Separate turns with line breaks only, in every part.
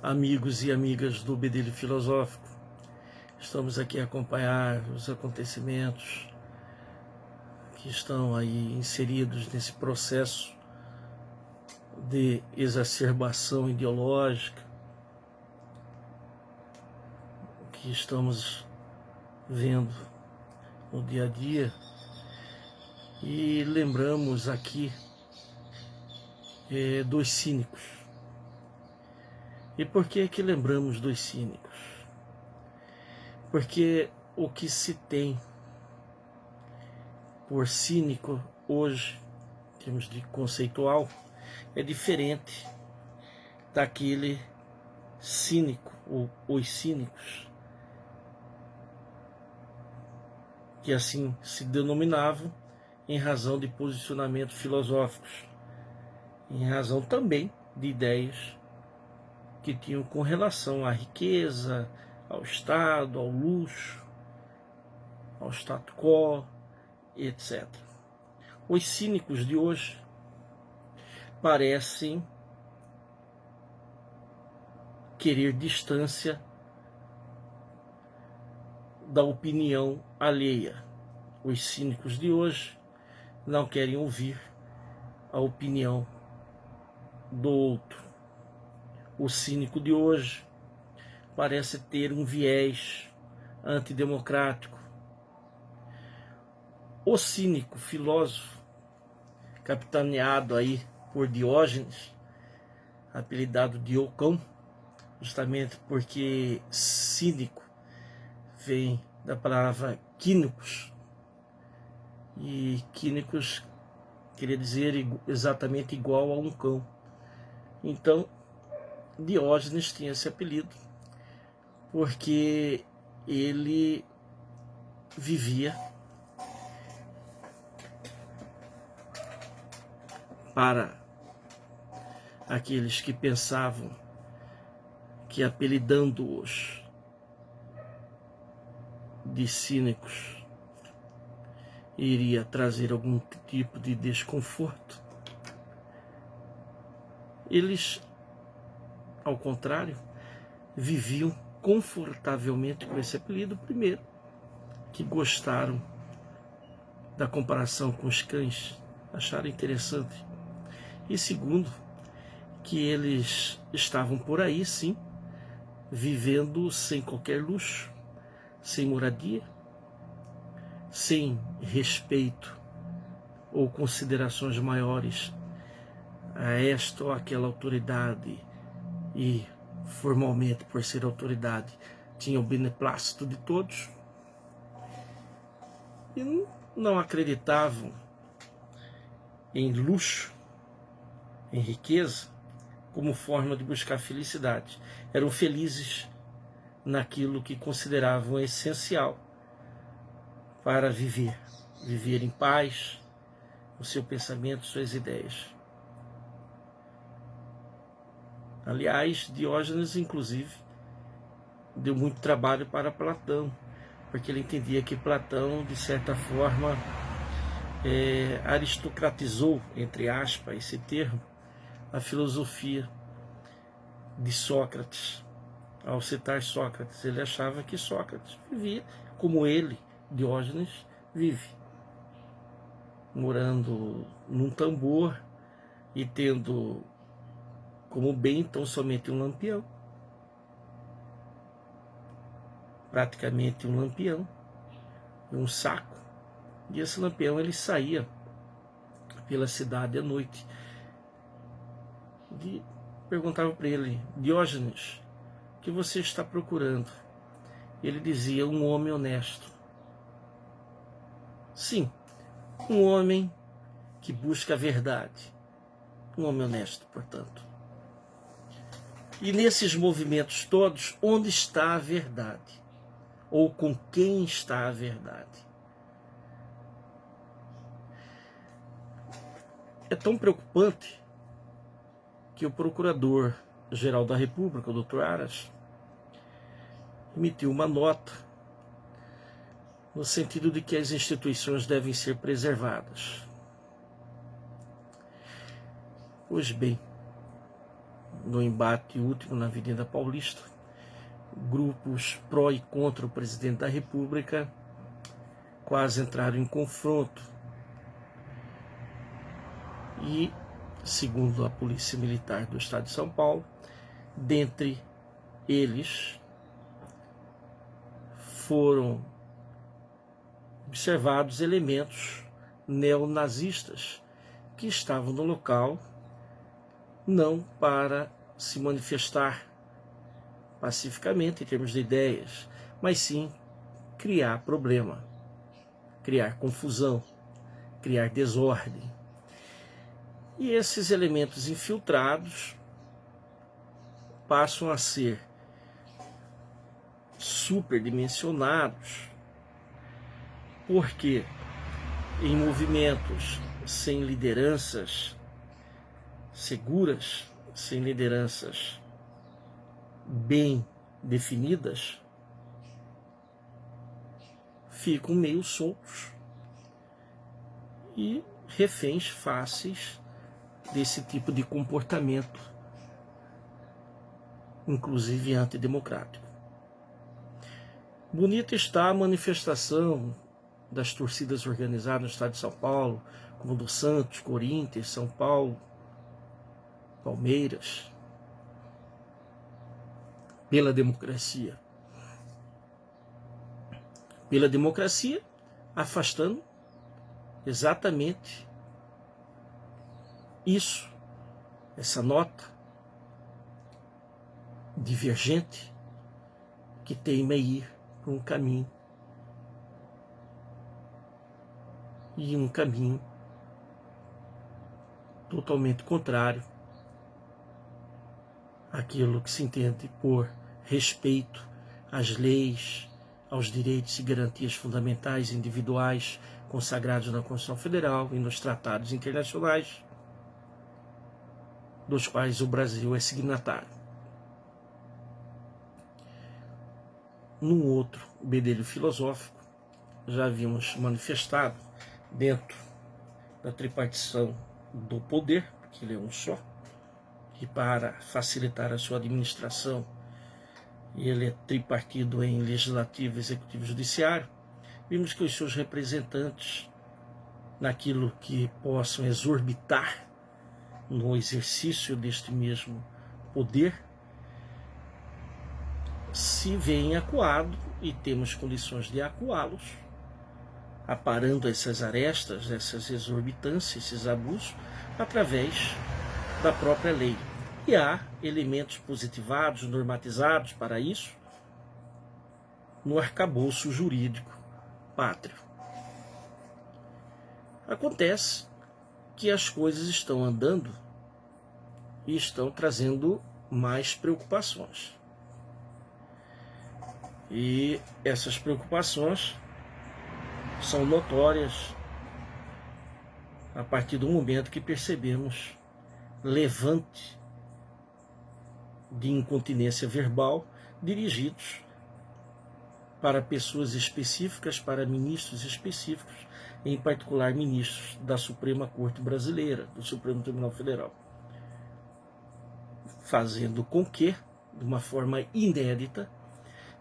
amigos e amigas do Bedelho Filosófico. Estamos aqui a acompanhar os acontecimentos que estão aí inseridos nesse processo de exacerbação ideológica que estamos vendo no dia a dia. E lembramos aqui dos cínicos. E por que que lembramos dos cínicos? Porque o que se tem por cínico hoje, em termos de conceitual, é diferente daquele cínico, ou os cínicos, que assim se denominavam em razão de posicionamentos filosóficos, em razão também de ideias que tinham com relação à riqueza, ao Estado, ao luxo, ao status quo, etc. Os cínicos de hoje parecem querer distância da opinião alheia. Os cínicos de hoje não querem ouvir a opinião do outro. O cínico de hoje parece ter um viés antidemocrático. O cínico filósofo, capitaneado aí por Diógenes, apelidado Diocão, justamente porque cínico vem da palavra quínicos, e quínicos queria dizer exatamente igual a um cão. Então, Diógenes tinha esse apelido porque ele vivia para aqueles que pensavam que apelidando-os de cínicos iria trazer algum tipo de desconforto. Eles, ao contrário, viviam confortavelmente com esse apelido. Primeiro, que gostaram da comparação com os cães, acharam interessante. E segundo, que eles estavam por aí, sim, vivendo sem qualquer luxo, sem moradia, sem respeito ou considerações maiores a esta ou aquela autoridade, e formalmente, por ser autoridade, tinha o beneplácito de todos, e não acreditavam em luxo, em riqueza, como forma de buscar felicidade. Eram felizes naquilo que consideravam essencial para viver em paz, o seu pensamento, suas ideias. Aliás, Diógenes, inclusive, deu muito trabalho para Platão, porque ele entendia que Platão, de certa forma, aristocratizou, entre aspas, esse termo, a filosofia de Sócrates. Ao citar Sócrates, ele achava que Sócrates vivia como ele, Diógenes, vive, morando num tambor e tendo como bem tão somente um lampião, praticamente um lampião, um saco, e esse lampião ele saía pela cidade à noite. E perguntava para ele: Diógenes, o que você está procurando? Ele dizia: um homem honesto. Sim, um homem que busca a verdade, um homem honesto, portanto. E nesses movimentos todos, onde está a verdade? Ou com quem está a verdade? É tão preocupante que o Procurador-Geral da República, o Dr. Aras, emitiu uma nota no sentido de que as instituições devem ser preservadas. Pois bem, no embate último na Avenida Paulista, grupos pró e contra o presidente da República quase entraram em confronto. E, segundo a Polícia Militar do Estado de São Paulo, dentre eles foram observados elementos neonazistas que estavam no local não para se manifestar pacificamente em termos de ideias, mas sim criar problema, criar confusão, criar desordem. E esses elementos infiltrados passam a ser superdimensionados, porque em movimentos sem lideranças seguras, sem lideranças bem definidas, ficam meio soltos e reféns fáceis desse tipo de comportamento, inclusive antidemocrático. Bonita está a manifestação das torcidas organizadas no estado de São Paulo, como do Santos, Corinthians, São Paulo, Palmeiras, pela democracia. Pela democracia, afastando exatamente isso, essa nota divergente que teima ir por um caminho, e um caminho totalmente contrário àquilo que se entende por respeito às leis, aos direitos e garantias fundamentais individuais consagrados na Constituição Federal e nos tratados internacionais dos quais o Brasil é signatário. Num outro bedelho filosófico, já havíamos manifestado dentro da tripartição do poder, porque ele é um só, e para facilitar a sua administração, ele é tripartido em legislativo, executivo e judiciário. Vimos que os seus representantes, naquilo que possam exorbitar no exercício deste mesmo poder, se veem acuados, e temos condições de acuá-los, aparando essas arestas, essas exorbitâncias, esses abusos, através da própria lei. E há elementos positivados, normatizados para isso, no arcabouço jurídico pátrio. Acontece que as coisas estão andando e estão trazendo mais preocupações. E essas preocupações são notórias a partir do momento que percebemos levante de incontinência verbal dirigidos para pessoas específicas, para ministros específicos, em particular ministros da Suprema Corte Brasileira, do Supremo Tribunal Federal, fazendo com que, de uma forma inédita,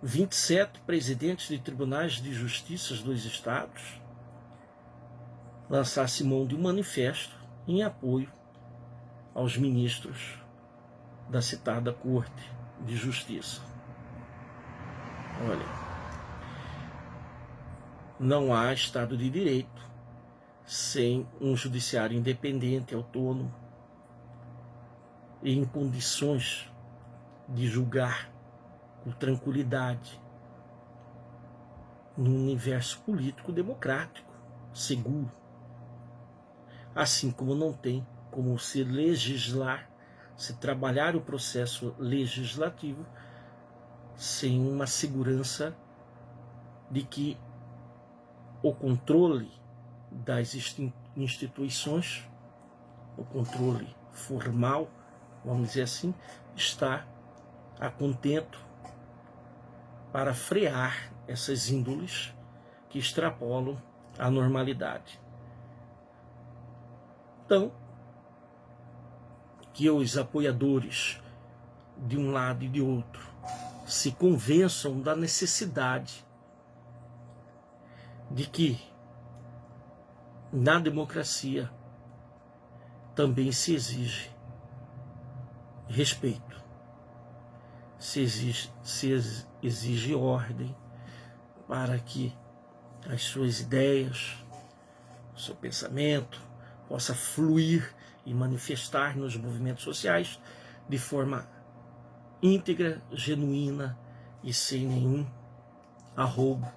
27 presidentes de tribunais de justiça dos estados lançassem mão de um manifesto em apoio aos ministros da citada Corte de Justiça. Olha, não há Estado de Direito sem um judiciário independente, autônomo e em condições de julgar com tranquilidade num universo político democrático, seguro. Assim como não tem como se legislar, se trabalhar o processo legislativo sem uma segurança de que o controle das instituições, o controle formal, vamos dizer assim, está a contento para frear essas índoles que extrapolam a normalidade. Então, que os apoiadores de um lado e de outro, se convençam da necessidade de que na democracia também se exige respeito, se exige ordem para que as suas ideias, o seu pensamento possa fluir e manifestar nos movimentos sociais de forma íntegra, genuína e sem nenhum arrobo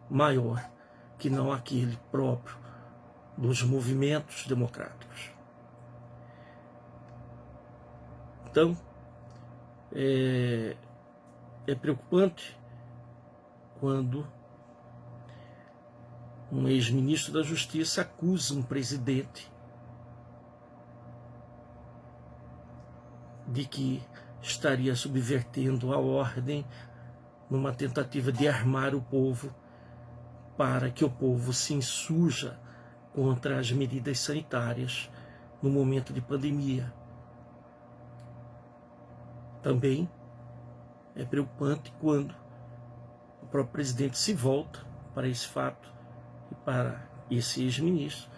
maior que não aquele próprio dos movimentos democráticos. Então, é preocupante quando um ex-ministro da Justiça acusa um presidente de que estaria subvertendo a ordem numa tentativa de armar o povo para que o povo se insurja contra as medidas sanitárias no momento de pandemia. Também é preocupante quando o próprio presidente se volta para esse fato e para esse ex-ministro,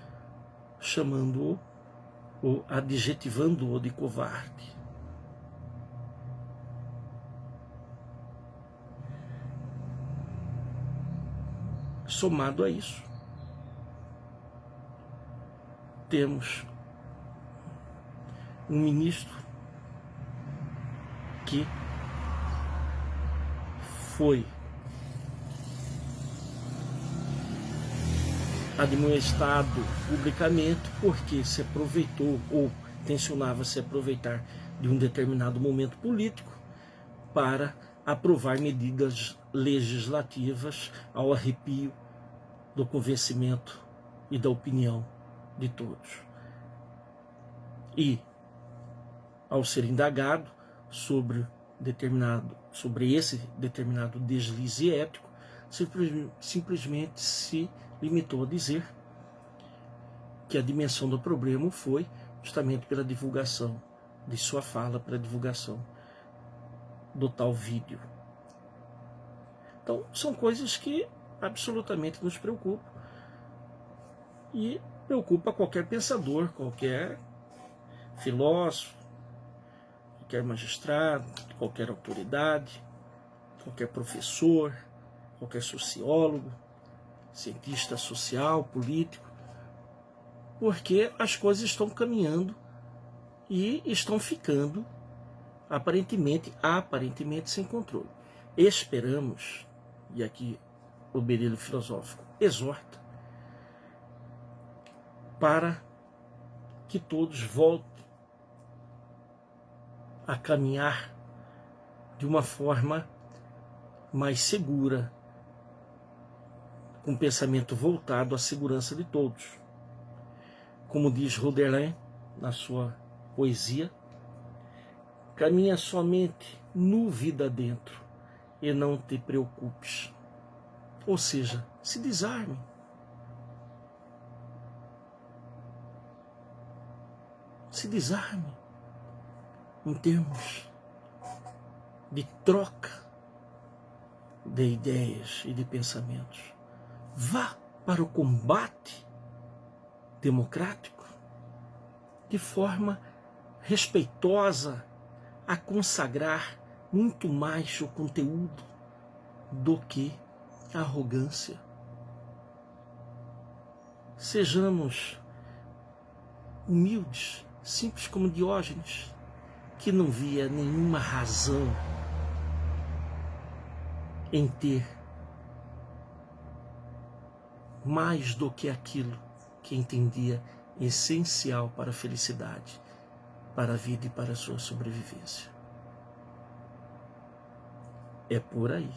chamando-o ou adjetivando-o de covarde. Somado a isso, temos um ministro que foi admoestado publicamente porque se aproveitou ou tensionava se aproveitar de um determinado momento político para aprovar medidas legislativas ao arrepio do convencimento e da opinião de todos. E, ao ser indagado sobre esse determinado deslize ético, simplesmente se limitou a dizer que a dimensão do problema foi justamente pela divulgação de sua fala, pela divulgação do tal vídeo. Então, são coisas que absolutamente nos preocupam e preocupa qualquer pensador, qualquer filósofo, qualquer magistrado, qualquer autoridade, qualquer professor, qualquer sociólogo, cientista social, político, porque as coisas estão caminhando e estão ficando aparentemente sem controle. Esperamos, e aqui o Berílio filosófico exorta, para que todos voltem a caminhar de uma forma mais segura, com um pensamento voltado à segurança de todos. Como diz Rodelin na sua poesia, caminha somente nu vida dentro e não te preocupes. Ou seja, se desarme. Se desarme em termos de troca de ideias e de pensamentos. Vá para o combate democrático de forma respeitosa a consagrar muito mais o conteúdo do que a arrogância. Sejamos humildes, simples como Diógenes, que não via nenhuma razão em ter mais do que aquilo que entendia essencial para a felicidade, para a vida e para a sua sobrevivência. É por aí.